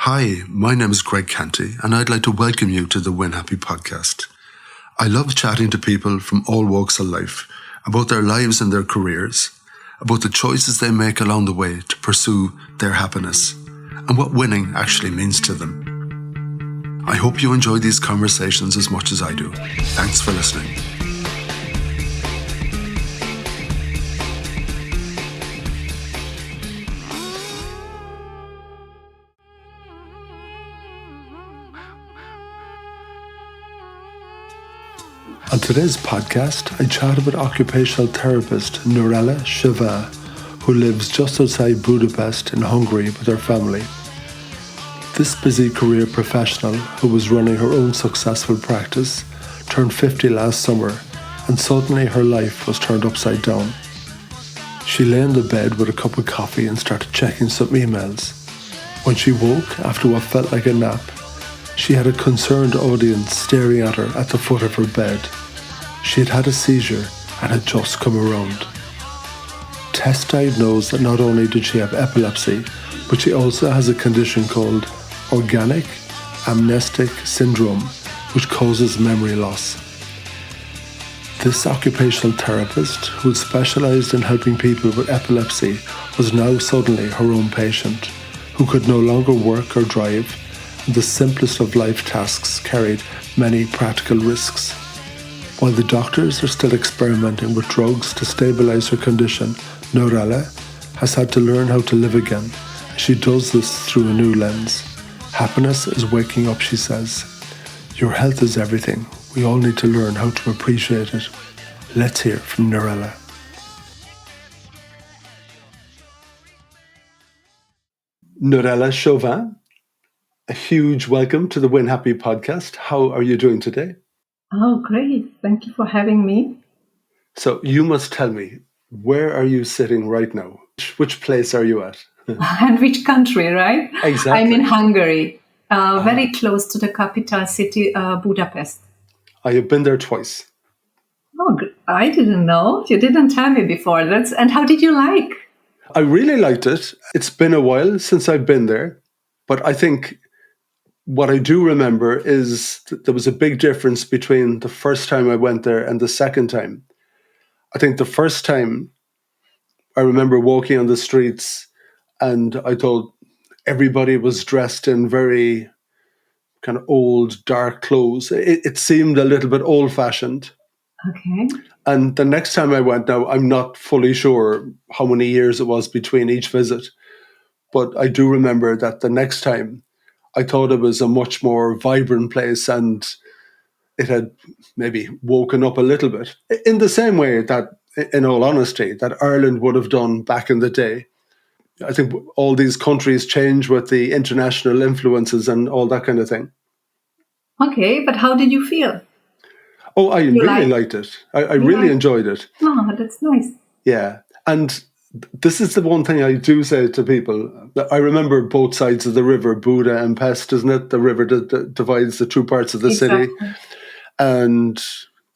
Hi, my name is Greg Canty, and I'd like to welcome you to the Win Happy podcast. I love chatting to people from all walks of life about their lives and their careers, about the choices they make along the way to pursue their happiness, and what winning actually means to them. I hope you enjoy these conversations as much as I do. Thanks for listening. On today's podcast, I chat with occupational therapist Nerella Chauvin, who lives just outside Budapest in Hungary with her family. This busy career professional, who was running her own successful practice, turned 50 last summer, and suddenly her life was turned upside down. She lay in the bed with a cup of coffee and started checking some emails. When she woke after what felt like a nap, she had a concerned audience staring at her at the foot of her bed. She had had a seizure and had just come around. Tests diagnosed that not only did she have epilepsy, but she also has a condition called organic amnestic syndrome, which causes memory loss. This occupational therapist, who had specialised in helping people with epilepsy, was now suddenly her own patient, who could no longer work or drive, and the simplest of life tasks carried many practical risks. While the doctors are still experimenting with drugs to stabilise her condition, Nerella has had to learn how to live again. She does this through a new lens. Happiness is waking up, she says. Your health is everything. We all need to learn how to appreciate it. Let's hear from Nerella. Nerella Chauvin, a huge welcome to the Win Happy podcast. How are you doing today? Oh, great. Thank you for having me. So you must tell me, where are you sitting right now? Which place are you at? And which country, right? Exactly. I'm in Hungary, very close to the capital city, Budapest. I have been there twice. Oh, I didn't know. You didn't tell me before. And how did you like? I really liked it. It's been a while since I've been there, but I think what I do remember is that there was a big difference between the first time I went there and the second time. I think the first time I remember walking on the streets and I thought everybody was dressed in very kind of old, dark clothes. It seemed a little bit old-fashioned. Okay. And the next time I went, now I'm not fully sure how many years it was between each visit, but I do remember that the next time I thought it was a much more vibrant place and it had maybe woken up a little bit in the same way that, in all honesty, that Ireland would have done back in the day. I think all these countries change with the international influences and all that kind of thing. Okay, but how did you feel? Oh, I really liked it. I really enjoyed it. Oh, that's nice. Yeah. And this is the one thing I do say to people. That I remember both sides of the river, Buda and Pest, isn't it? The river that divides the two parts of the city. And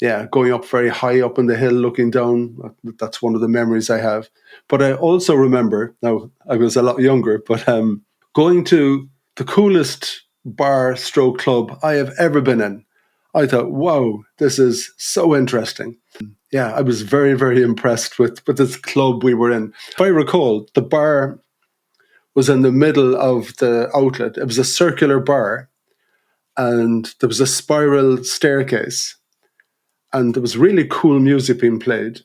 yeah, going up very high up in the hill, looking down. That's one of the memories I have. But I also remember, now I was a lot younger, but going to the coolest bar stroke club I have ever been in. I thought, wow, this is so interesting. Yeah, I was very, very impressed with this club we were in. If I recall, the bar was in the middle of the outlet. It was a circular bar and there was a spiral staircase and there was really cool music being played.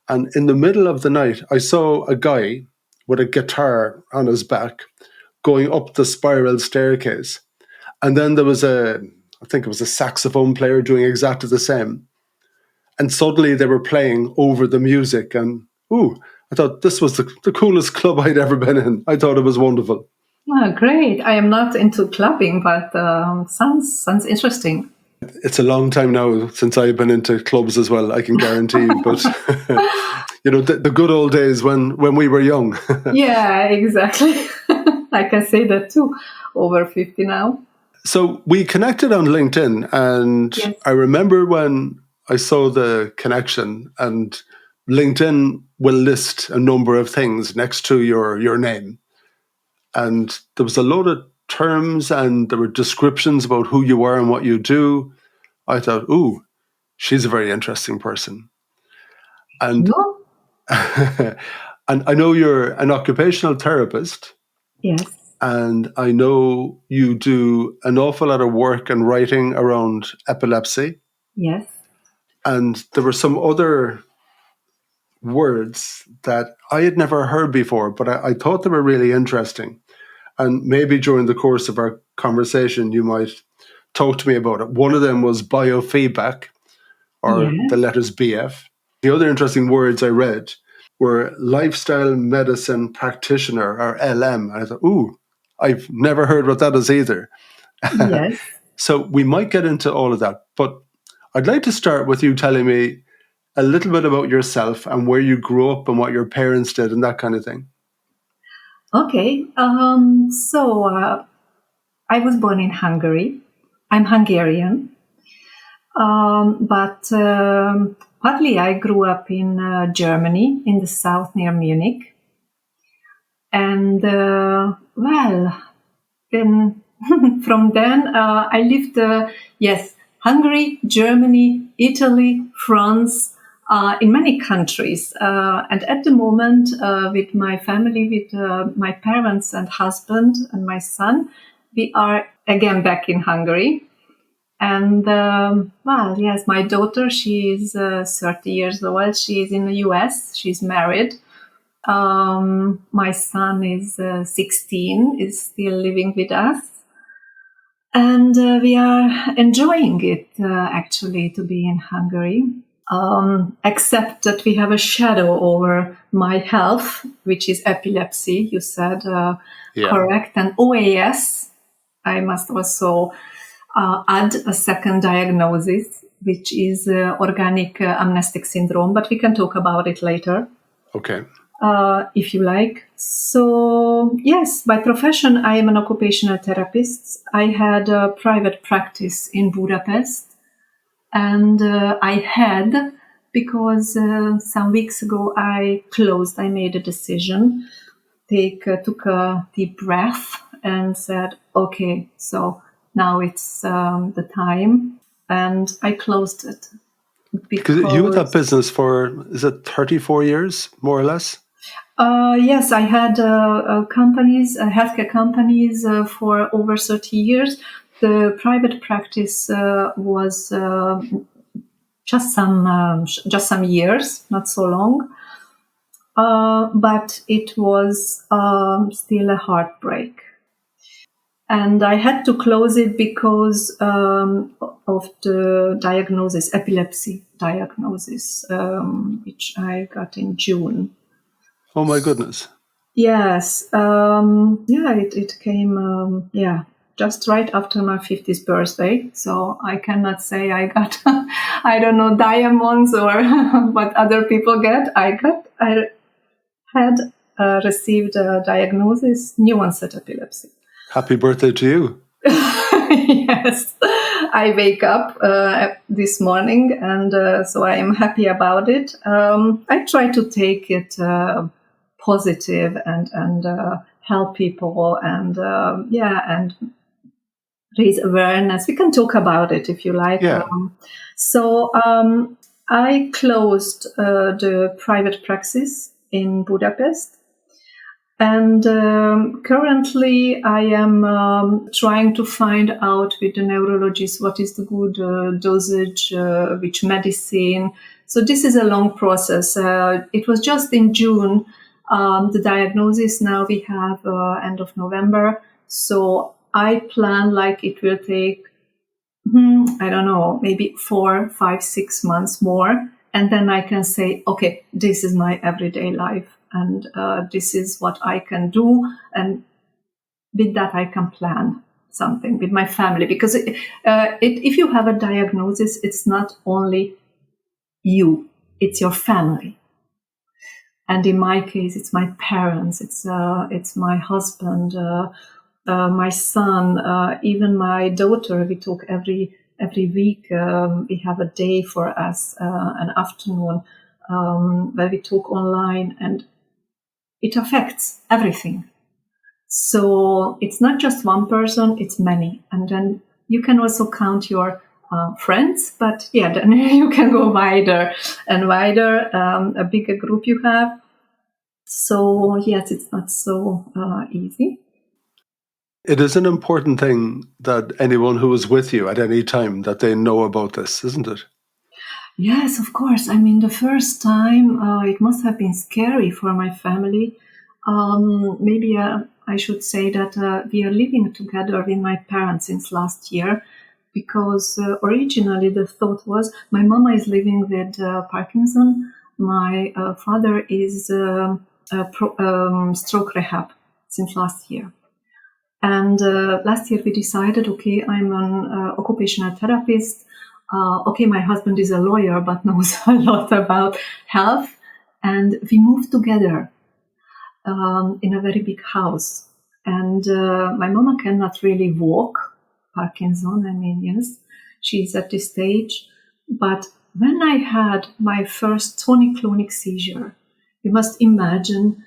And in the middle of the night, I saw a guy with a guitar on his back going up the spiral staircase. And then there was I think it was a saxophone player doing exactly the same. And suddenly they were playing over the music. And I thought this was the coolest club I'd ever been in. I thought it was wonderful. Oh, great. I am not into clubbing, but sounds interesting. It's a long time now since I've been into clubs as well, I can guarantee you. But, the good old days when we were young. Yeah, exactly. I can say that too. Over 50 now. So we connected on LinkedIn, and yes. I remember when I saw the connection, and LinkedIn will list a number of things next to your name. And there was a load of terms and there were descriptions about who you are and what you do, I thought, ooh, she's a very interesting person. And No? and I know you're an occupational therapist, Yes. and I know you do an awful lot of work and writing around epilepsy. Yes. And there were some other words that I had never heard before, but I thought they were really interesting. And maybe during the course of our conversation, you might talk to me about it. One of them was biofeedback, or the Yes. letters BF. The other interesting words I read were lifestyle medicine practitioner, or LM. And I thought, ooh, I've never heard what that is either. Yes. So we might get into all of that. But I'd like to start with you telling me a little bit about yourself and where you grew up and what your parents did and that kind of thing. Okay. I was born in Hungary. I'm Hungarian. But partly I grew up in Germany, in the south near Munich. And then from then I lived, Hungary, Germany, Italy, France, in many countries. And at the moment, with my family, with my parents and husband and my son, we are again back in Hungary. And my daughter, she is 30 years old. She is in the US. She's married. My son is 16, is still living with us. And we are enjoying it, actually, to be in Hungary. Except that we have a shadow over my health, which is epilepsy, you said, correct. And OAS, I must also add a second diagnosis, which is organic amnestic syndrome, but we can talk about it later. Okay. If you like. So, yes, by profession, I am an occupational therapist. I had a private practice in Budapest, and because some weeks ago I made a decision, took a deep breath and said, okay, so now it's the time, and I closed it. Because you had that business for, is it 34 years, more or less? Yes, I had healthcare companies for over 30 years. The private practice was just some years, not so long. But it was still a heartbreak. And I had to close it because of the diagnosis, epilepsy diagnosis, which I got in June. Oh my goodness. Yes. It came, just right after my 50th birthday. So I cannot say I got, I don't know, diamonds or what other people get. I had received a diagnosis, new onset epilepsy. Happy birthday to you. Yes. I wake up this morning, and so I am happy about it. I try to take it positive and help people and raise awareness. We can talk about it if you like. Yeah. I closed the private practice in Budapest. And currently I am trying to find out with the neurologist what is the good dosage, which medicine. So this is a long process. It was just in June, the diagnosis. Now we have end of November. So I plan like it will take, I don't know, maybe 4, 5, 6 months more. And then I can say, okay, this is my everyday life. And this is what I can do. And with that, I can plan something with my family. Because if you have a diagnosis, it's not only you, it's your family. And in my case, it's my parents, it's my husband, my son, even my daughter. We talk every week. We have a day for us, an afternoon, where we talk online, and it affects everything. So it's not just one person, it's many. And then you can also count your friends, but yeah, then you can go wider and wider, a bigger group you have. So yes, it's not so easy. It is an important thing that anyone who is with you at any time, that they know about this, isn't it? Yes, of course. I mean, the first time it must have been scary for my family. Maybe I should say that we are living together with my parents since last year, because originally the thought was my mama is living with Parkinson, my father is stroke rehab since last year. And last year we decided, okay, I'm an occupational therapist. Okay, my husband is a lawyer but knows a lot about health. And we moved together in a very big house. And my mama cannot really walk, Parkinson, I mean, yes, she's at this stage. But when I had my first tonic-clonic seizure, you must imagine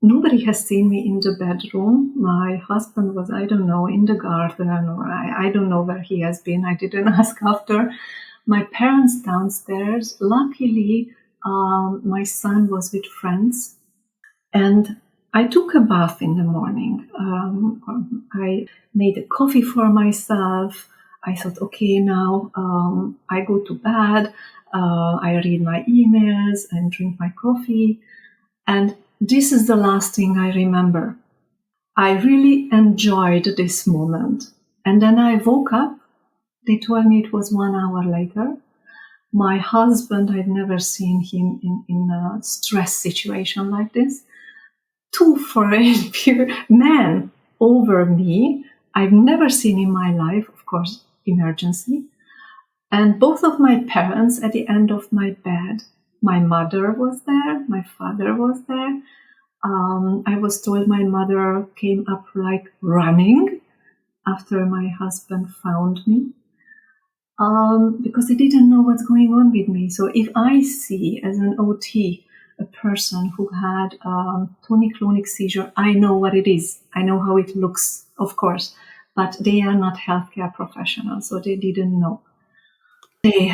nobody has seen me in the bedroom. My husband was, I don't know, in the garden, or I don't know where he has been. I didn't ask after. My parents downstairs. Luckily, my son was with friends. And I took a bath in the morning. I made a coffee for myself. I thought, okay, now I go to bed. I read my emails and drink my coffee. And this is the last thing I remember. I really enjoyed this moment. And then I woke up. They told me it was 1 hour later. My husband, I'd never seen him in a stress situation like this. Two foreign men over me. I've never seen in my life, of course, emergency. And both of my parents at the end of my bed. My mother was there. My father was there. I was told my mother came up like running after my husband found me, because they didn't know what's going on with me. So if I see as an OT a person who had tonic-clonic seizure, I know what it is. I know how it looks, of course, but they are not healthcare professionals, so they didn't know. They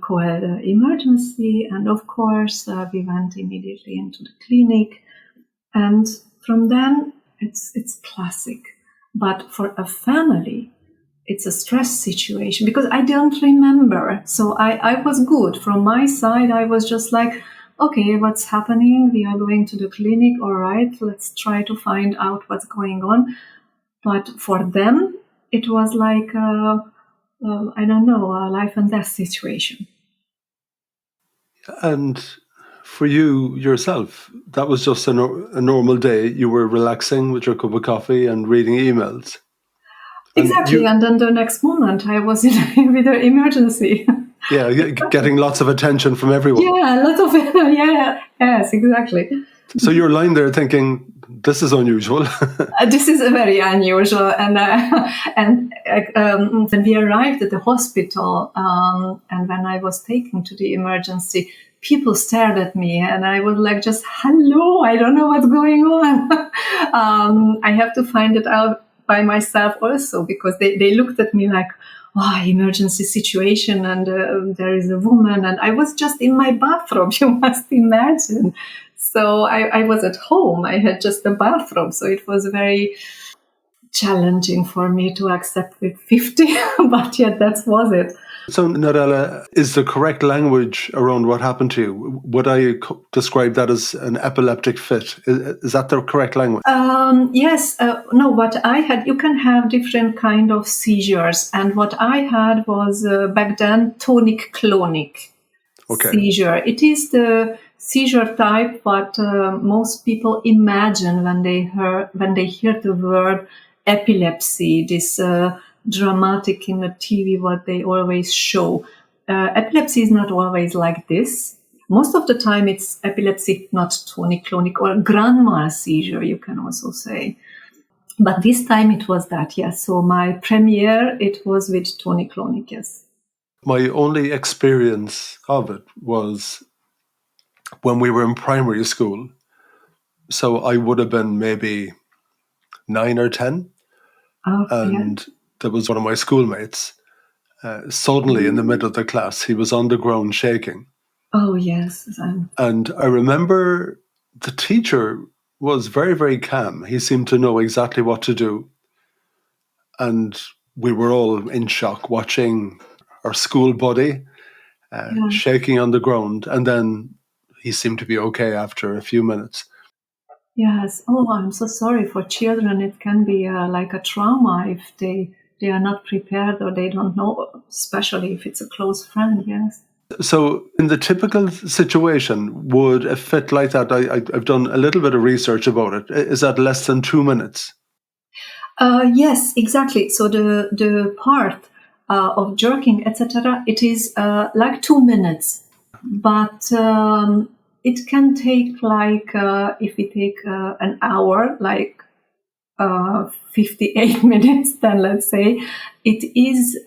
called emergency, and of course, we went immediately into the clinic. And from then, it's classic. But for a family, it's a stress situation because I don't remember. So I was good. From my side, I was just like, okay, what's happening? We are going to the clinic. All right, let's try to find out what's going on. But for them, it was like, I don't know, a life and death situation. And for you yourself, that was just a normal day. You were relaxing with your cup of coffee and reading emails. Exactly. And then the next moment, I was in with an emergency. Yeah, getting lots of attention from everyone. Yeah, a lot of yes, exactly. So you're lying there thinking, this is unusual. This is very unusual. And when we arrived at the hospital, and when I was taken to the emergency, people stared at me, and I was like, just hello, I don't know what's going on. I have to find it out by myself also, because they looked at me like, oh, emergency situation, and there is a woman, and I was just in my bathrobe, you must imagine. So I was at home, I had just a bathrobe, so it was very challenging for me to accept with 50, but yeah, that was it. So, Nerella, is the correct language around what happened to you? Would I describe that as an epileptic fit? Is that the correct language? Yes. No, what I had, you can have different kind of seizures. And what I had was back then tonic-clonic seizure. It is the seizure type what most people imagine when they hear the word epilepsy, this dramatic in the TV, what they always show. Epilepsy is not always like this. Most of the time it's epilepsy, not tonic-clonic, or grand mal seizure, you can also say. But this time it was that, yes. So my premiere, it was with tonic-clonic, yes. My only experience of it was when we were in primary school. So I would have been maybe 9 or 10. Oh, yeah. And there was one of my schoolmates. Suddenly, in the middle of the class, he was on the ground shaking. Oh, yes. And I remember the teacher was very, very calm. He seemed to know exactly what to do. And we were all in shock watching our school buddy Yeah. shaking on the ground. And then he seemed to be okay after a few minutes. Yes. Oh, I'm so sorry for children. It can be like a trauma if they are not prepared or they don't know, especially if it's a close friend. Yes. So in the typical situation, would a fit like that, I've done a little bit of research about it, is that less than 2 minutes? Yes, exactly. So the part of jerking, etc., it is like 2 minutes, but it can take like if we take an hour, like 58 minutes. Then let's say it is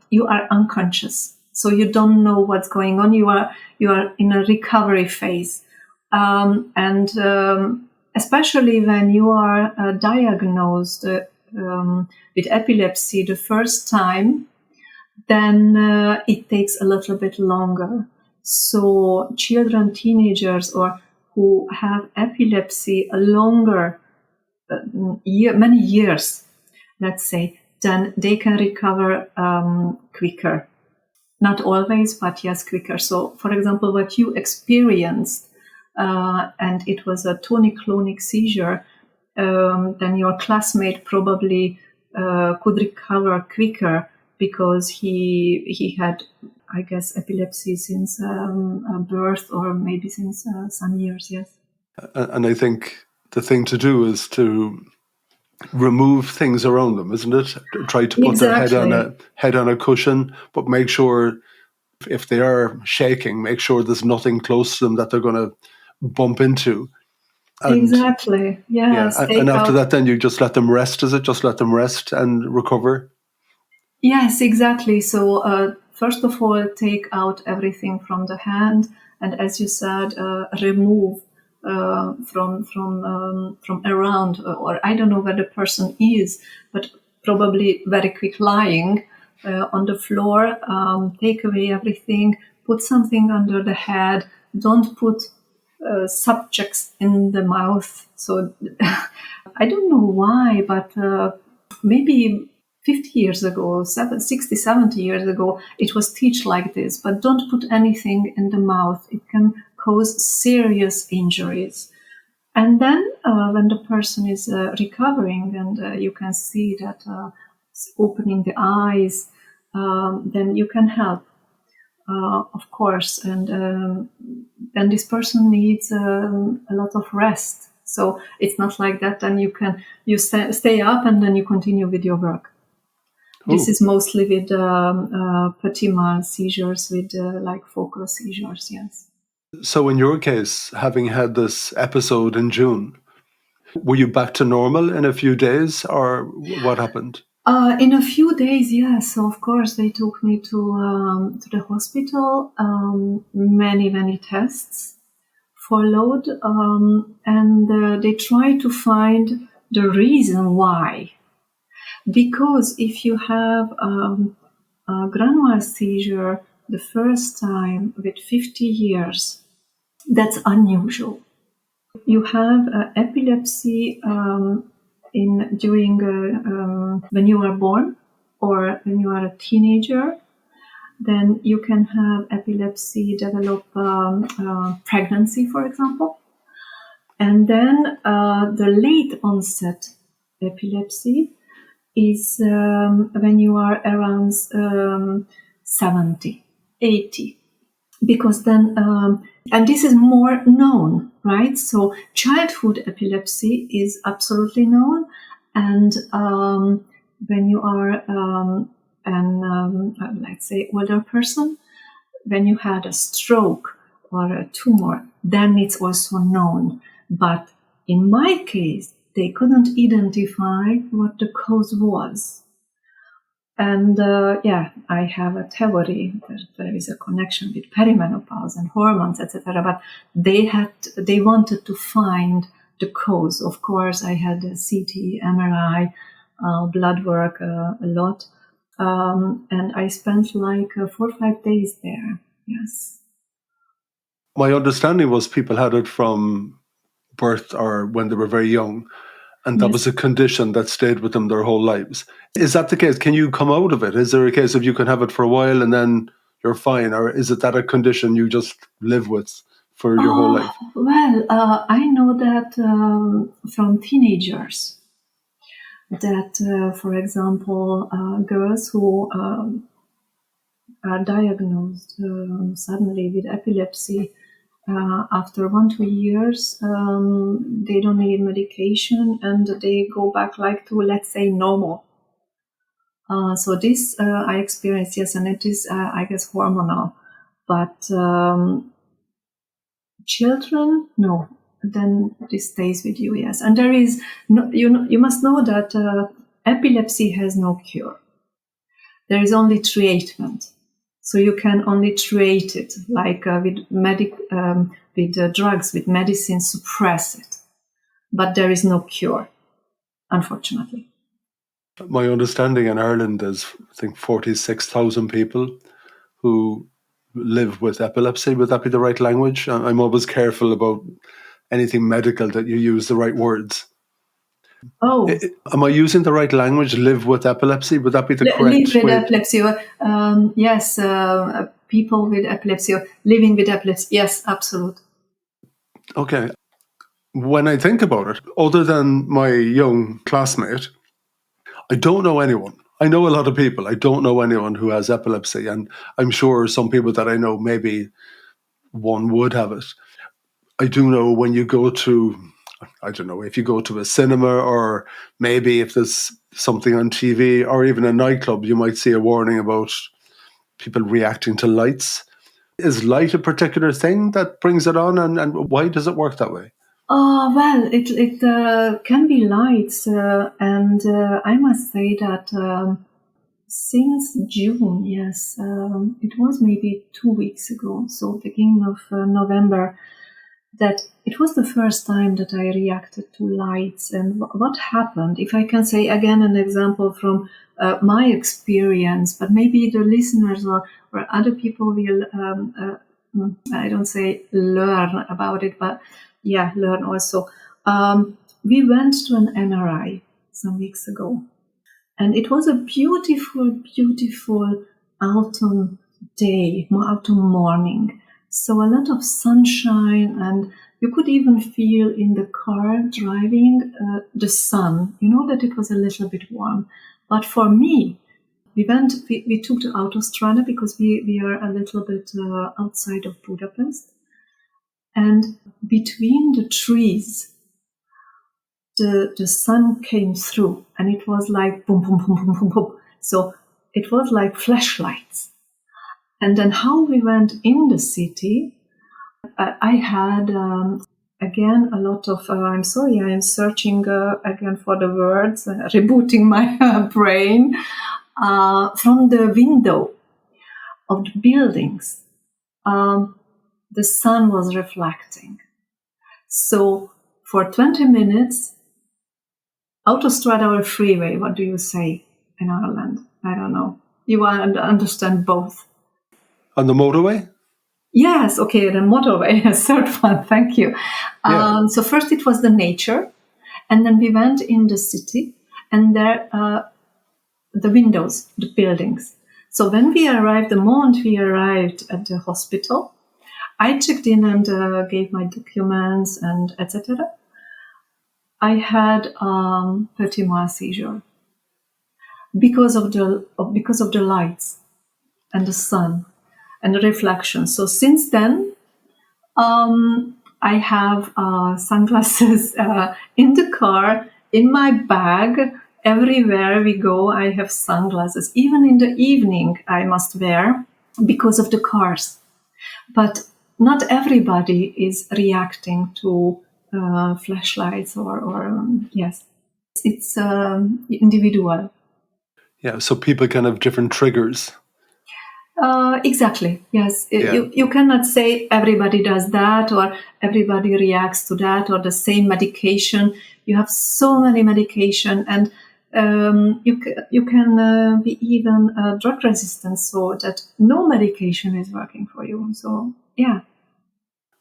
you are unconscious, so you don't know what's going on. You are in a recovery phase, and especially when you are diagnosed with epilepsy the first time, then it takes a little bit longer. So children, teenagers, or who have epilepsy a longer many years, let's say, then they can recover quicker. Not always, but yes, quicker. So, for example, what you experienced, and it was a tonic-clonic seizure, then your classmate probably could recover quicker because he had, I guess, epilepsy since birth or maybe since some years, yes. And I think the thing to do is to remove things around them, isn't it? Try to put their head on a cushion, but make sure if they are shaking, make sure there's nothing close to them that they're going to bump into. And, exactly. Yes. Yeah. And after that, then you just let them rest. Is it just let them rest and recover? Yes, exactly. So first of all, take out everything from the hand, and as you said, remove from around, or I don't know where the person is, but probably very quick lying on the floor. Take away everything. Put something under the head. Don't put subjects in the mouth. So I don't know why, but maybe 50 years ago, 60, 70 years ago, it was taught like this, but don't put anything in the mouth. It can cause serious injuries. And then when the person is recovering and you can see that opening the eyes, then you can help, of course. And then this person needs a lot of rest. So it's not like that. Then you stay up and then you continue with your work. This is mostly with petit mal seizures, with like focal seizures, yes. So in your case, having had this episode in June, were you back to normal in a few days, or what happened? In a few days, yes. So of course they took me to the hospital. Many tests followed, and they tried to find the reason why. Because if you have a grand mal seizure the first time with 50 years, that's unusual. You have epilepsy during when you are born or when you are a teenager. Then you can have epilepsy develop pregnancy, for example. And then the late onset epilepsy is when you are around 70, 80. Because then, and this is more known, right? So childhood epilepsy is absolutely known. And when you are let's say, older person, when you had a stroke or a tumor, then it's also known. But in my case, they couldn't identify what the cause was. And I have a theory that there is a connection with perimenopause and hormones, etc. But they wanted to find the cause. Of course, I had a CT, MRI, blood work a lot. And I spent like 4 or 5 days there. Yes. My understanding was people had it from birth or when they were very young, and that was a condition that stayed with them their whole lives. Is that the case? Can you come out of it? Is there a case of you can have it for a while and then you're fine? Or is it that a condition you just live with for your whole life? Well, I know that from teenagers, that, for example, girls who are diagnosed suddenly with epilepsy, after 1-2 years, they don't need medication and they go back like to, let's say, normal. So this I experienced, yes, and it is, I guess, hormonal. But children, no. Then this stays with you, yes. And there is, no, you must know that epilepsy has no cure. There is only treatment. So you can only treat it, like with drugs, with medicine, suppress it. But there is no cure, unfortunately. My understanding in Ireland is, I think, 46,000 people who live with epilepsy. Would that be the right language? I'm always careful about anything medical that you use the right words. Oh. Am I using the right language? Live with epilepsy? Would that be the correct Live with way? epilepsy. Yes, people with epilepsy or living with epilepsy. Yes, absolutely. Okay. When I think about it, other than my young classmate, I don't know anyone. I know a lot of people. I don't know anyone who has epilepsy. And I'm sure some people that I know, maybe one would have it. I do know when you go to, I don't know, if you go to a cinema or maybe if there's something on TV or even a nightclub, you might see a warning about people reacting to lights. Is light a particular thing that brings it on, and why does it work that way? Well, it can be lights, and I must say that since June, yes, it was maybe 2 weeks ago, so beginning of November, that it was the first time that I reacted to lights. And what happened, if I can say again an example from my experience, but maybe the listeners or other people will, I don't say learn about it, but yeah, learn also. We went to an MRI some weeks ago, and it was a beautiful, beautiful autumn day, autumn morning. So a lot of sunshine, and you could even feel in the car driving the sun. You know that it was a little bit warm. But for me, we took the autostrada because we are a little bit outside of Budapest. And between the trees, the sun came through, and it was like boom, boom, boom, boom, boom, boom. So it was like flashlights. And then how we went in the city, I had, again, a lot of, I'm sorry, I am searching again for the words, rebooting my brain, from the window of the buildings. The sun was reflecting. So for 20 minutes, autostrada or freeway, what do you say in Ireland? I don't know. You understand both. On the motorway? Yes, okay, the motorway, a third one, thank you. Yeah. So first it was the nature, and then we went in the city, and there, the windows, the buildings. So when we arrived, the moment we arrived at the hospital, I checked in and gave my documents and etc. I had petit mal seizure because of the lights and the sun and the reflection. So since then, I have sunglasses in the car, in my bag. Everywhere we go, I have sunglasses. Even in the evening, I must wear because of the cars. But not everybody is reacting to flashlights or yes, it's individual. Yeah, so people can have different triggers. Exactly. Yes. Yeah. You cannot say everybody does that or everybody reacts to that or the same medication. You have so many medication and you can be even drug resistant, so that no medication is working for you. So, yeah.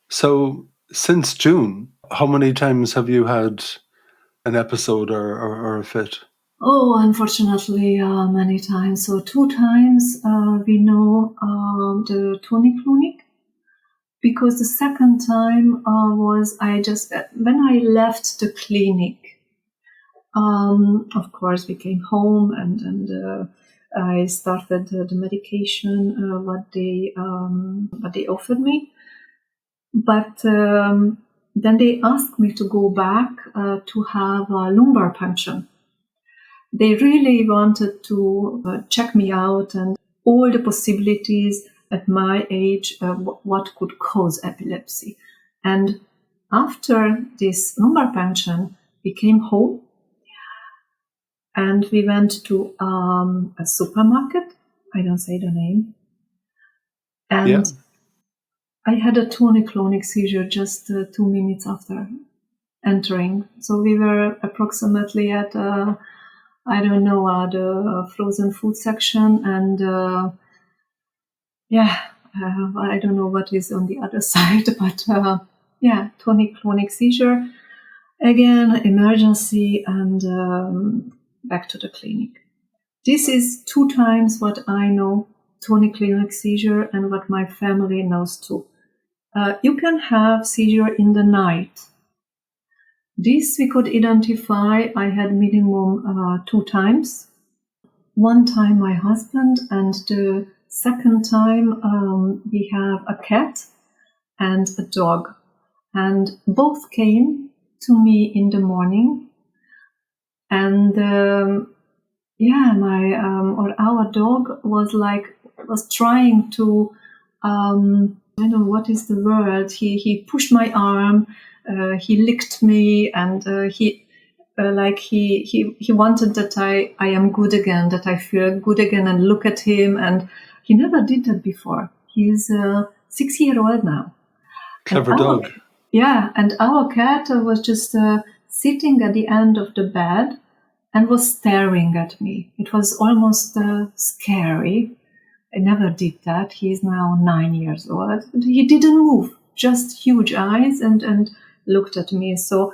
So since June, how many times have you had an episode or a fit? Oh, unfortunately, many times. So 2 times we know the tonic, because the second time was I just when I left the clinic. Of course, we came home and I started the medication what they offered me, but then they asked me to go back to have a lumbar puncture. They really wanted to check me out and all the possibilities at my age, what could cause epilepsy. And after this lumbar puncture, we came home and we went to a supermarket. I don't say the name. And Yeah. I had a tonic-clonic seizure just 2 minutes after entering. So we were approximately at I don't know, the frozen food section, and I don't know what is on the other side, but tonic-clonic seizure. Again, emergency, and back to the clinic. This is 2 times what I know, tonic-clonic seizure, and what my family knows too. You can have seizure in the night. This we could identify. I had minimum 2 times. One time my husband, and the second time we have a cat and a dog. And both came to me in the morning. And our dog was trying to, I don't know what is the word. He pushed my arm, he licked me, and he wanted that I am good again, that I feel good again, and look at him. And he never did that before. He's 6-year-old now. Clever dog. Yeah, and our cat was just sitting at the end of the bed and was staring at me. It was almost scary. I never did that. He's now 9 years old. He didn't move, just huge eyes and looked at me. So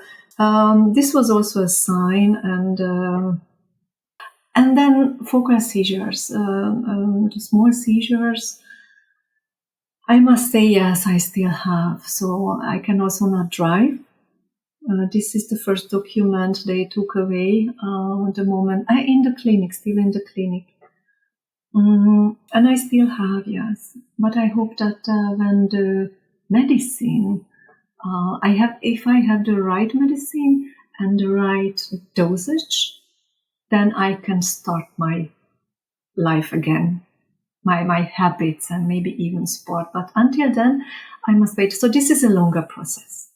this was also a sign. And then focal seizures, the small seizures. I must say, yes, I still have. So I can also not drive. This is the first document they took away the moment in the clinic, still in the clinic. And I still have, yes. But I hope that when the medicine, if I have the right medicine and the right dosage, then I can start my life again, my habits, and maybe even sport. But until then, I must wait. So this is a longer process.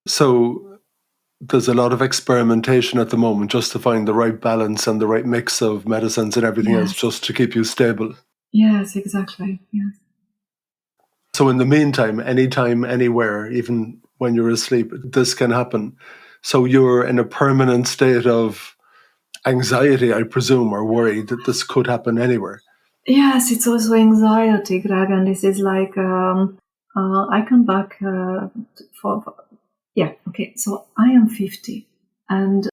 So there's a lot of experimentation at the moment just to find the right balance and the right mix of medicines and everything else just to keep you stable. Yes, exactly. Yes. So in the meantime, anytime, anywhere, even when you're asleep, this can happen. So you're in a permanent state of anxiety, I presume, or worry that this could happen anywhere. Yes, it's also anxiety, Greg, and this is like I come back okay. So I am 50, and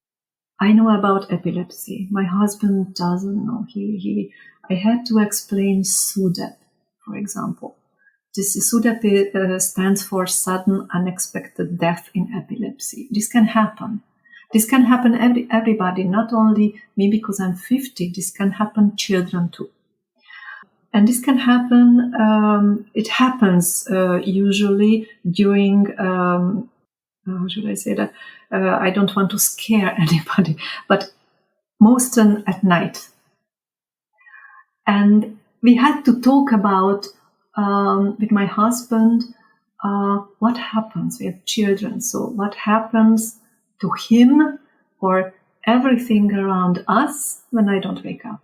I know about epilepsy. My husband doesn't know. I had to explain SUDEP, for example. This SUDEP stands for sudden unexpected death in epilepsy. This can happen. This can happen everybody, not only me because I'm 50. This can happen children too. And this can happen, it happens usually during, how should I say that? I don't want to scare anybody, but most at night. And we had to talk about, with my husband, what happens. We have children, so what happens to him or everything around us when I don't wake up.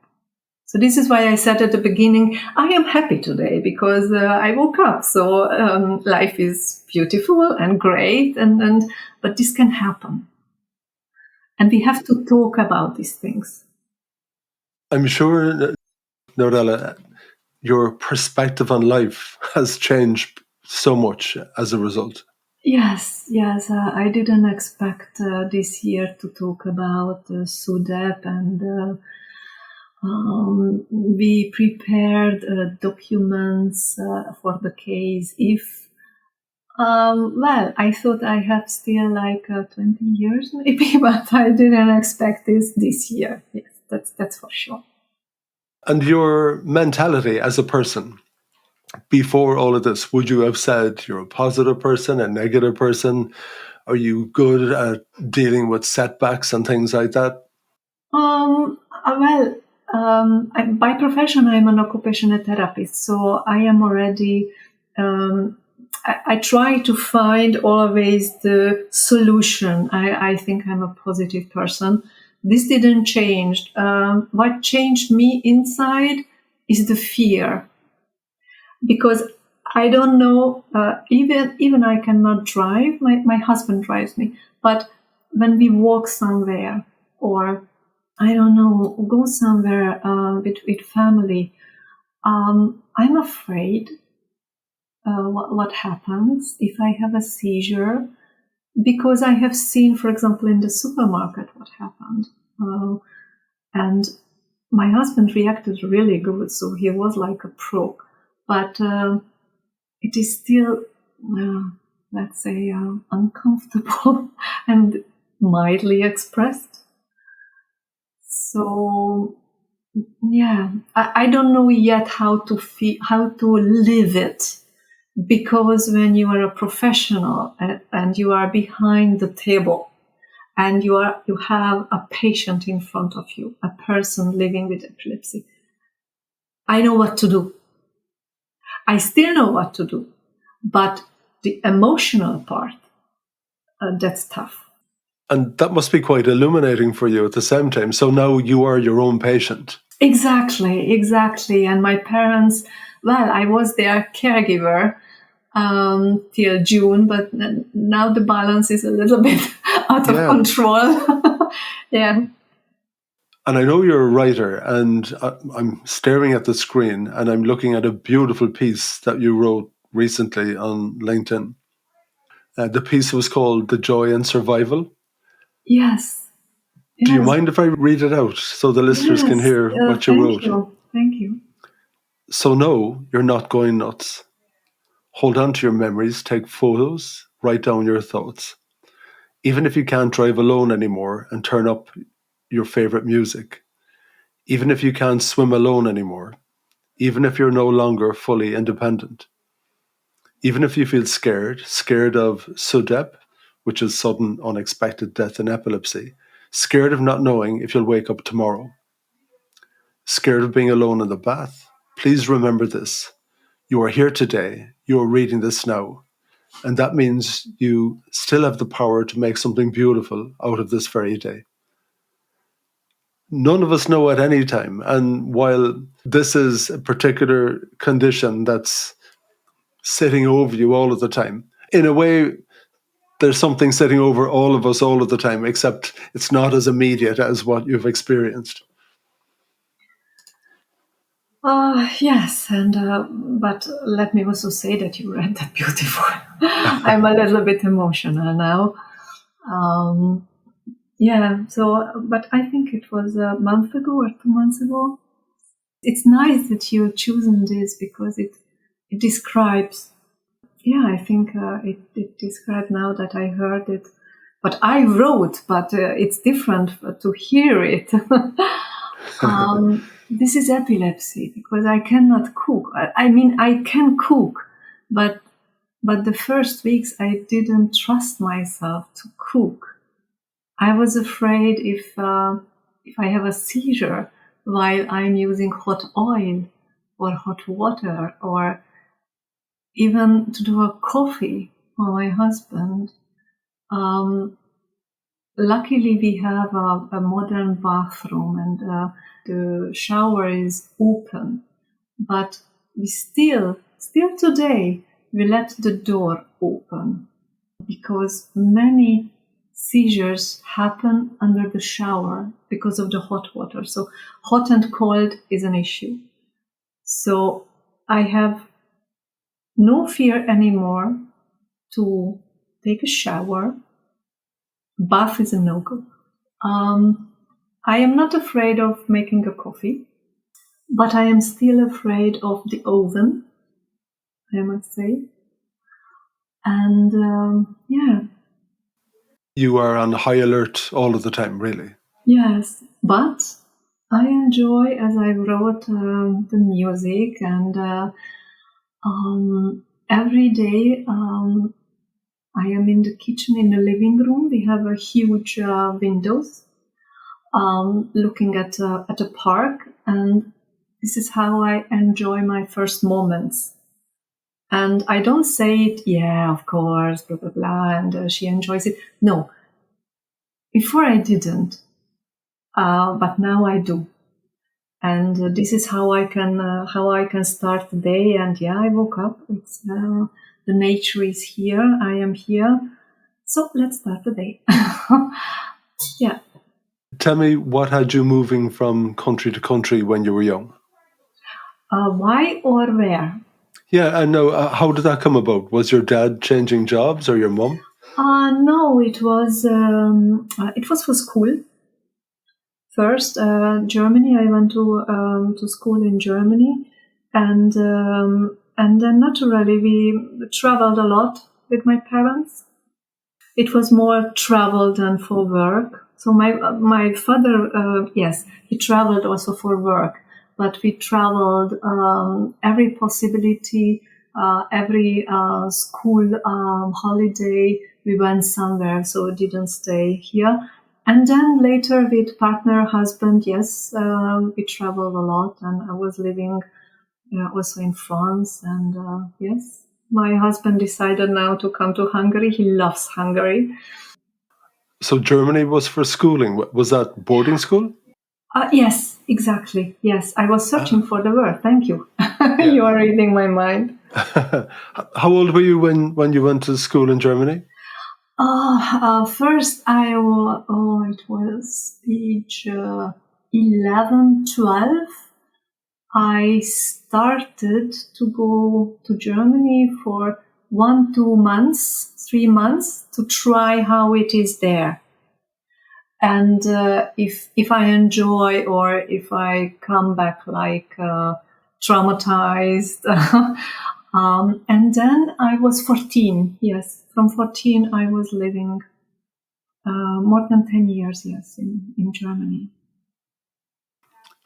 So this is why I said at the beginning, I am happy today because I woke up. So life is beautiful and great, but this can happen. And we have to talk about these things. I'm sure, Nerella, your perspective on life has changed so much as a result. Yes. I didn't expect this year to talk about SUDEP, and we prepared documents for the case. I thought I have still like 20 years maybe, but I didn't expect this year. Yes, that's for sure. And your mentality as a person, before all of this, would you have said you're a positive person, a negative person? Are you good at dealing with setbacks and things like that? Um, by profession, I'm an occupational therapist, so I am already. I try to find always the solution. I think I'm a positive person. This didn't change. What changed me inside is the fear, because I don't know. Even I cannot drive. My husband drives me, but when we walk somewhere or I don't know, go somewhere with family. I'm afraid what happens if I have a seizure, because I have seen, for example, in the supermarket what happened. And my husband reacted really good, so he was like a pro. But it is still, let's say, uncomfortable and mildly expressed. So yeah, I don't know yet how to how to live it, because when you are a professional and you are behind the table and you have a patient in front of you, a person living with epilepsy, I know what to do. I still know what to do, but the emotional part, that's tough. And that must be quite illuminating for you at the same time. So now you are your own patient. Exactly. And my parents, I was their caregiver till June, but now the balance is a little bit out of control. Yeah. And I know you're a writer, and I'm staring at the screen and I'm looking at a beautiful piece that you wrote recently on LinkedIn. The piece was called The Joy in Survival. Yes. Do you mind if I read it out so the listeners can hear what you wrote? Thank you. So no, you're not going nuts. Hold on to your memories, take photos, write down your thoughts. Even if you can't drive alone anymore and turn up your favorite music. Even if you can't swim alone anymore. Even if you're no longer fully independent. Even if you feel scared of SUDEP, which is sudden unexpected death in epilepsy, scared of not knowing if you'll wake up tomorrow, scared of being alone in the bath, please remember this. You are here today, you are reading this now, and that means you still have the power to make something beautiful out of this very day. None of us know at any time, and while this is a particular condition that's sitting over you all of the time, in a way, there's something sitting over all of us all of the time, except it's not as immediate as what you've experienced. Yes, and but let me also say that you read that beautiful. I'm a little bit emotional now. But I think it was a month ago or 2 months ago. It's nice that you've chosen this because it describes. Yeah, I think it described now that I heard it. But I wrote, but it's different to hear it. This is epilepsy because I cannot cook. I mean, I can cook, but the first weeks I didn't trust myself to cook. I was afraid if I have a seizure while I'm using hot oil or hot water, or even to do a coffee for my husband. luckily we have a modern bathroom and the shower is open, but we still today, we let the door open because many seizures happen under the shower because of the hot water. So hot and cold is an issue. So I have no fear anymore to take a shower. Bath is a no-go. I am not afraid of making a coffee, but I am still afraid of the oven, I must say. And yeah. You are on high alert all of the time, really. Yes, but I enjoy, as I wrote, the music, and every day I am in the kitchen, in the living room. We have a huge windows looking at a park, and this is how I enjoy my first moments. And I don't say it, yeah, of course, blah, blah, blah, and she enjoys it. No, before I didn't, but now I do. And this is how I can start the day. And yeah, I woke up. It's the nature is here. I am here. So let's start the day. Yeah. Tell me, what had you moving from country to country when you were young? Why or where? Yeah, I know. How did that come about? Was your dad changing jobs or your mum? No, it was for school. First, Germany. I went to school in Germany, and then naturally we traveled a lot with my parents. It was more travel than for work. So my father, yes, he traveled also for work, but we traveled every possibility, every school holiday. We went somewhere, so didn't stay here. And then later with partner, husband, yes, we traveled a lot, and I was living also in France, and yes. My husband decided now to come to Hungary. He loves Hungary. So Germany was for schooling. Was that boarding school? Yes, exactly. Yes, I was searching for the word. Thank you. You are reading my mind. How old were you when you went to school in Germany? First, it was age 11, 12. I started to go to Germany for 1, 2 months, 3 months to try how it is there. And if I enjoy or if I come back like traumatized. And then I was 14. Yes, from 14 I was living more than 10 years, yes, in Germany.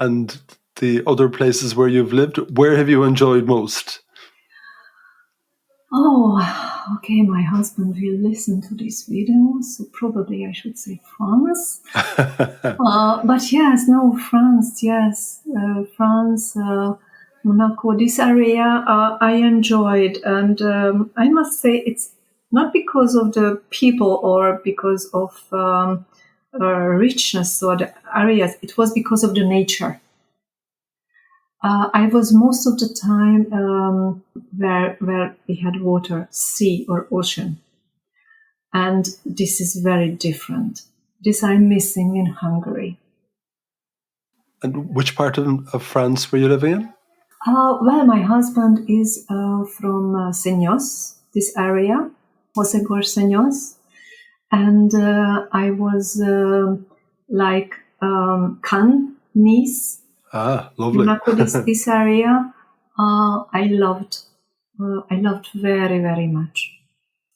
And the other places where you've lived, where have you enjoyed most? Oh, okay, my husband will listen to this video, so probably I should say France. But yes, no, France, yes. France, Monaco, this area I enjoyed. And I must say it's not because of the people or because of richness or the areas. It was because of the nature. I was most of the time where we had water, sea or ocean. And this is very different. This I'm missing in Hungary. And which part of France were you living in? Well, my husband is from Senyos, this area, Hosegor Senyos. And I was like Cannes, Nice. Lovely. Monaco, this area, I loved very, very much.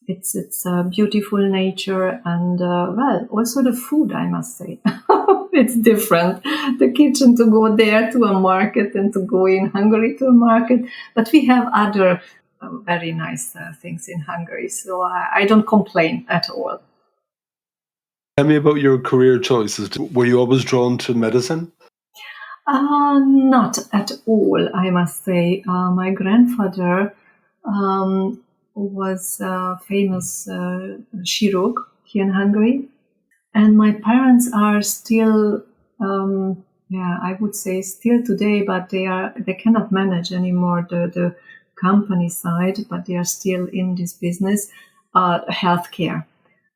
It's a beautiful nature, and well, also the food, I must say. It's different. The kitchen to go there to a market and to go in Hungary to a market. But we have other very nice things in Hungary, so I don't complain at all. Tell me about your career choices. Were you always drawn to medicine? Not at all, I must say. My grandfather was a famous chirurg here in Hungary. And my parents are still, I would say still today, but they cannot manage anymore the company side, but they are still in this business, healthcare.